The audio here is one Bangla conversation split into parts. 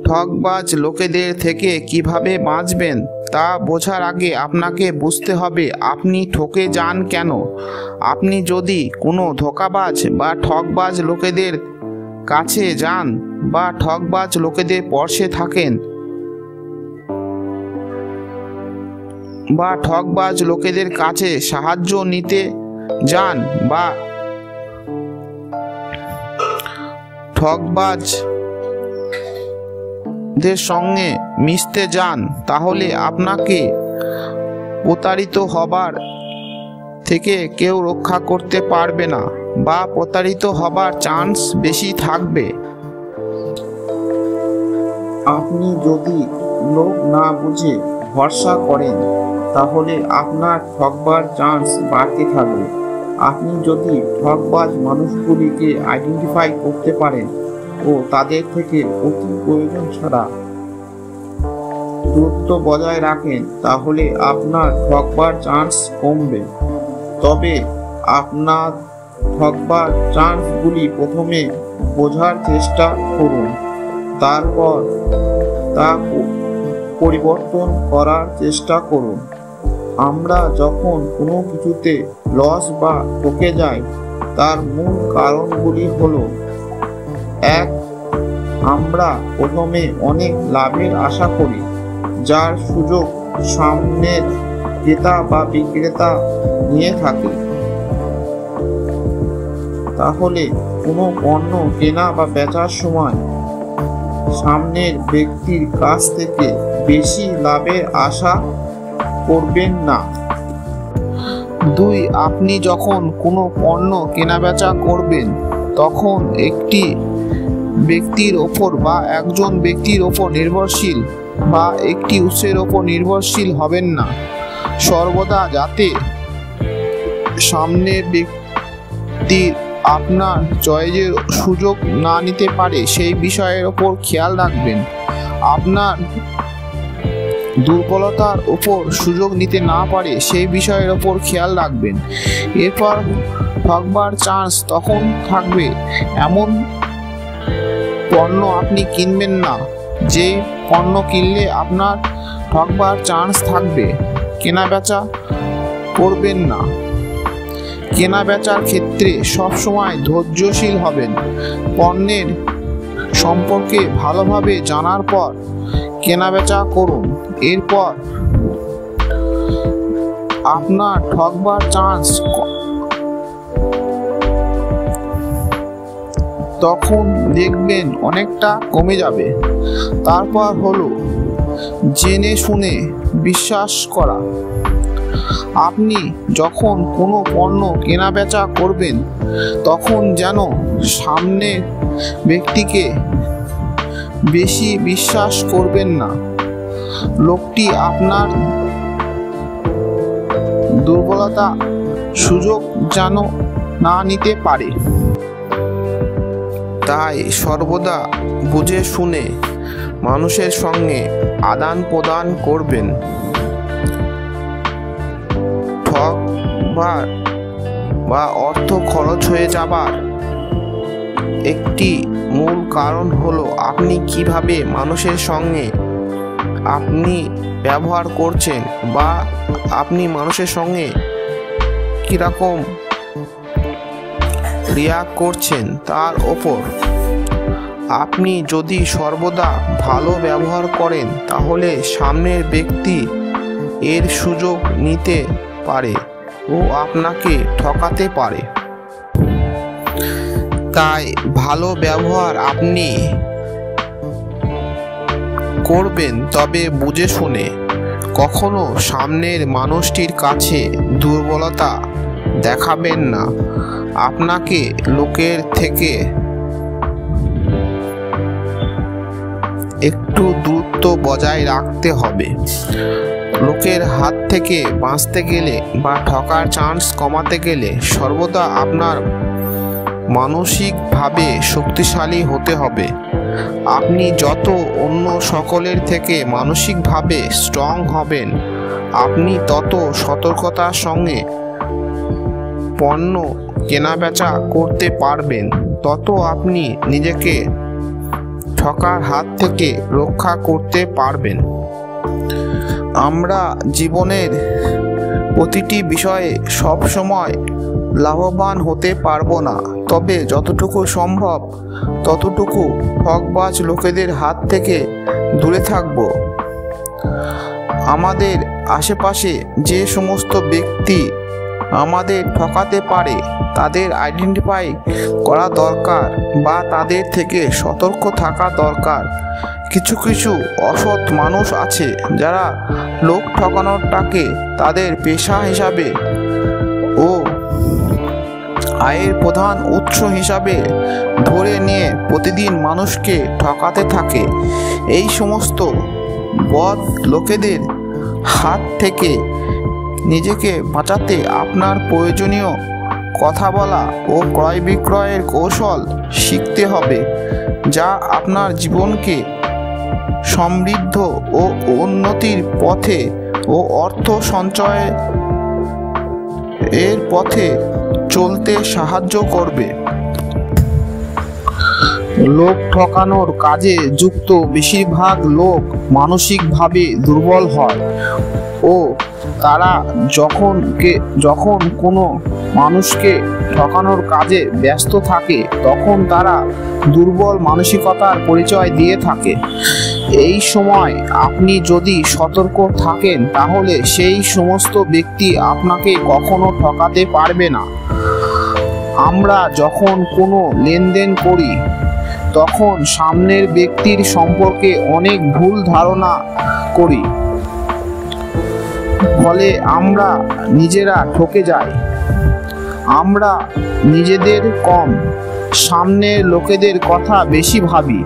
ঠকবাজ লোকেদের থেকে কিভাবে বাঁচবেন তা বোঝার আগে আপনাকে বুঝতে হবে আপনি ঠকে যান কেন। আপনি যদি কোনো ধোঁকাবাজ বা ঠকবাজ লোকেদের কাছে যান বা ঠকবাজ লোকেদের পাশে থাকেন বা ঠকবাজ লোকেদের কাছে সাহায্য নিতে যান বা ঠকবাজদের সঙ্গে মিশতে যান, তাহলে আপনাকে প্রতারিত হবার থেকে কেউ রক্ষা করতে পারবে না বা প্রতারিত হবার চান্স বেশি থাকবে। আপনি যদি লোক না বুঝে ভরসা করেন তাহলে আপনার ঠকবার চান্স বাড়তে থাকবে। আপনি যদি ঠকবাজ মানুষগুলিকে আইডেন্টিফাই করতে পারেন ও তাদের থেকে অতি প্রয়োজন ছাড়া দূরত্ব বজায় রাখেন তাহলে আপনার ঠকবার চান্স কমবে। তবে আপনার ঠকবার চান্সগুলি প্রথমে বোঝার চেষ্টা করুন, তারপর তা পরিবর্তন করার চেষ্টা করুন। আমরা যখন কোনো কিছুতে লস বা ঠকে যাই তার মূল কারণগুলি হলো: 1. আমরা প্রথমে অনেক লাভের আশা করি যার সুযোগ সামনের ক্রেতা বা বিক্রেতা নিয়ে থাকে। তাহলে কোনো পণ্য কেনা বা বেচার সময় সামনের ব্যক্তির কাছ থেকে বেশি লাভের আশা করবেন না। 2. আপনি যখন কোনো পণ্য কেনাবেচা করবেন তখন একটি ব্যক্তির ওপর বা একজন ব্যক্তির ওপর নির্ভরশীল বা একটি উৎসের ওপর নির্ভরশীল হবেন না। সর্বদা যাতে সামনের ব্যক্তির আপনার চয়েসের সুযোগ না নিতে পারে সেই বিষয়ের ওপর খেয়াল রাখবেন। আপনার দুর্বলতার ওপর সুযোগ নিতে না পারে সেই বিষয়ের ওপর খেয়াল রাখবেন। এরপর ঠকবার চান্স তখন থাকবে এমন পণ্য আপনি কিনবেন না যে পণ্য কিনলে আপনার ঠকবার চান্স থাকবে। কেনাবেচা করবেন না। কেনাবেচার ক্ষেত্রে সবসময় ধৈর্যশীল হবেন। পণ্যের সম্পর্কে ভালোভাবে জানার পর কেনাবেচা করুন। এরপর আপনার ঠকবার চান্স তখন দেখবেন অনেকটা কমে যাবে। তারপর হলো জেনে শুনে বিশ্বাস করা। আপনি যখন কোনো পণ্য কেনাবেচা করবেন তখন যেন সামনের ব্যক্তিকে বেশি বিশ্বাস করবেন না। লোকটি আপনার দুর্বলতা সুযোগ যেন না নিতে পারে। তাই সর্বদা বুঝে শুনে মানুষের সঙ্গে আদান প্রদান করবেন। ঠকবার বা অর্থ খরচ হয়ে যাবার একটি মূল কারণ হলো আপনি কিভাবে মানুষের সঙ্গে আপনি ব্যবহার করছেন বা আপনি মানুষের সঙ্গে কিরকম রিয়াক্ট করছেন তার ওপর। আপনি যদি সর্বদা ভালো ব্যবহার করেন তাহলে সামনের ব্যক্তি এর সুযোগ নিতে পারে ও আপনাকে ঠকাতে পারে। তাই ভালো ব্যবহার আপনি করবেন, তবে বুঝে শুনে। কখনো সামনের মানুষটির কাছে দুর্বলতা দেখাবেন না। আপনাকে লোকের থেকে একটু দূরত্ব বজায় রাখতে হবে। লোকের হাত থেকে বাঁচতে গেলে বা ঠকার চান্স কমাতে গেলে সর্বদা আপনার মানসিকভাবে শক্তিশালী হতে হবে। আপনি যত অন্য সকলের থেকে মানসিকভাবে স্ট্রং হবেন আপনি তত সতর্কতার সঙ্গে পণ্য কেনাবেচা করতে পারবেন, তত আপনি নিজেকে ঠকার হাত থেকে রক্ষা করতে পারবেন। আমরা জীবনের প্রতিটি বিষয়ে সব সময় লাভবান হতে পারবো না, তবে যতটুকু সম্ভব ততটুকু ঠকবাজ লোকেদের হাত থেকে দূরে থাকব। আমাদের আশেপাশে যে সমস্ত ব্যক্তি আমাদের ঠকাতে পারে তাদের আইডেন্টিফাই করা দরকার বা তাদের থেকে সতর্ক থাকা দরকার। কিছু কিছু অসৎ মানুষ আছে যারা লোক ঠকানোটাকে তাদের পেশা হিসাবে ও আয়ের প্রধান উৎস হিসাবে ধরে নিয়ে প্রতিদিন মানুষকে ঠকাতে থাকে। এই সমস্ত বদ লোকেদের হাত থেকে নিজেকে বাঁচাতে আপনার প্রয়োজনীয় কথা বলা ও ক্রয় বিক্রয়ের কৌশল শিখতে হবে, যা আপনার জীবনকে সমৃদ্ধ ও উন্নতির পথে ও অর্থ সঞ্চয় এর পথে চলতে সাহায্য করবে। লোক ঠকানোর কাজে যুক্ত বেশিরভাগ লোক মানসিকভাবে দুর্বল হয় ও তারা যখন কোনো মানুষকে ঠকানোর কাজে ব্যস্ত থাকে তখন তারা দুর্বল মানসিকতার পরিচয় দিয়ে থাকে। এই সময় আপনি যদি সতর্ক থাকেন তাহলে সেই সমস্ত ব্যক্তি আপনাকে কখনো ঠকাতে পারবে না। আমরা যখন কোনো লেনদেন করি তখন সামনের ব্যক্তির সম্পর্কে অনেক ভুল ধারণা করি, ফলে আমরা নিজেরা ঠকে যাই। আমরা নিজেদের কম, সামনের লোকেদের কথা বেশি ভাবি,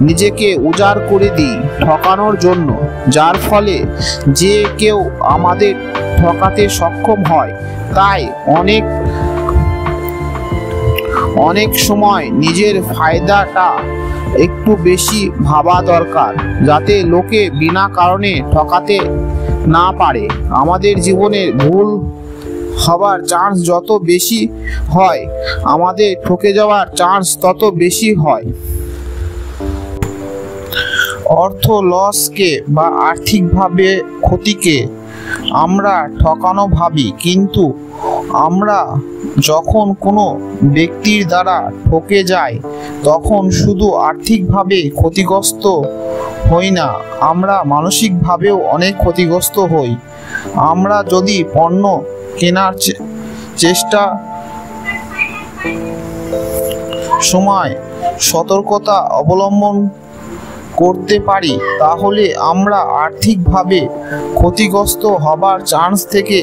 নিজেকে উজাড় করে দিই ঠকানোর জন্য, যার ফলে যে কেউ আমাদের ঠকাতে সক্ষম হয়। তাই অনেক সময় নিজের ফায়দাটা একটু বেশি ভাবা দরকার, যাতে লোকে বিনা কারণে ঠকাতে না পারে। আমাদের জীবনে ভুল হবার চান্স যত বেশি হয়, আমাদের ঠকে যাওয়ার চান্স তত বেশি হয়। অর্থ লসকে বা আর্থিকভাবে ক্ষতিকে আমরা ঠকানো ভাবি, কিন্তু আমরা যখন কোনো ব্যক্তির দ্বারা ঠকে যাই তখন শুধু আর্থিকভাবে ক্ষতিগ্রস্ত হই না, আমরা মানসিকভাবেও অনেক ক্ষতিগ্রস্ত হই। আমরা যদি পণ্য কেনার চেষ্টা সময় সতর্কতা অবলম্বন করতে পারি তাহলে আমরা আর্থিকভাবে ক্ষতিগ্রস্ত হবার চান্স থেকে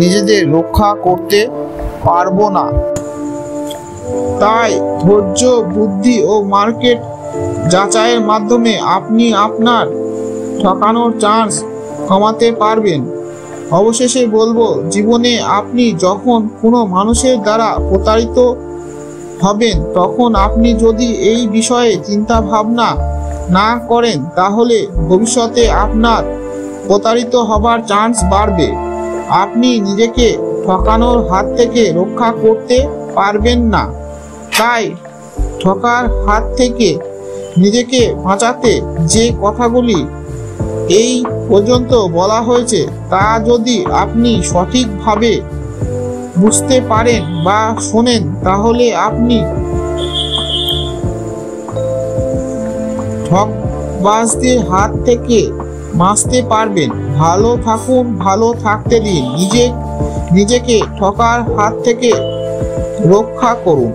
নিজেদের রক্ষা করতে পারবো না। তাই ধৈর্য, বুদ্ধি ও মার্কেট যাচাইয়ের মাধ্যমে আপনি আপনার ঠকানোর চান্স কমাতে পারবেন। অবশেষে বলবো, জীবনে আপনি যখন কোনো মানুষের দ্বারা প্রতারিত হবেন তখন আপনি যদি এই বিষয়ে চিন্তা ভাবনা না করেন তাহলে ভবিষ্যতে আপনার প্রতারিত হবার চান্স বাড়বে। আপনি নিজেকে ঠকানোর হাত থেকে রক্ষা করতে পারবেন না। তাই ঠকার হাত থেকে নিজেকে বাঁচাতে যে কথাগুলি এই পর্যন্ত বলা হয়েছে তা যদি আপনি সঠিকভাবে বুঝতে পারেন বা শোনেন তাহলে আপনি ঠকবাজদের হাত থেকে বাঁচতে পারবেন। ভালো থাকুন, ভালো থাকতে দিন, নিজেকে ঠকার হাত থেকে রক্ষা করুন।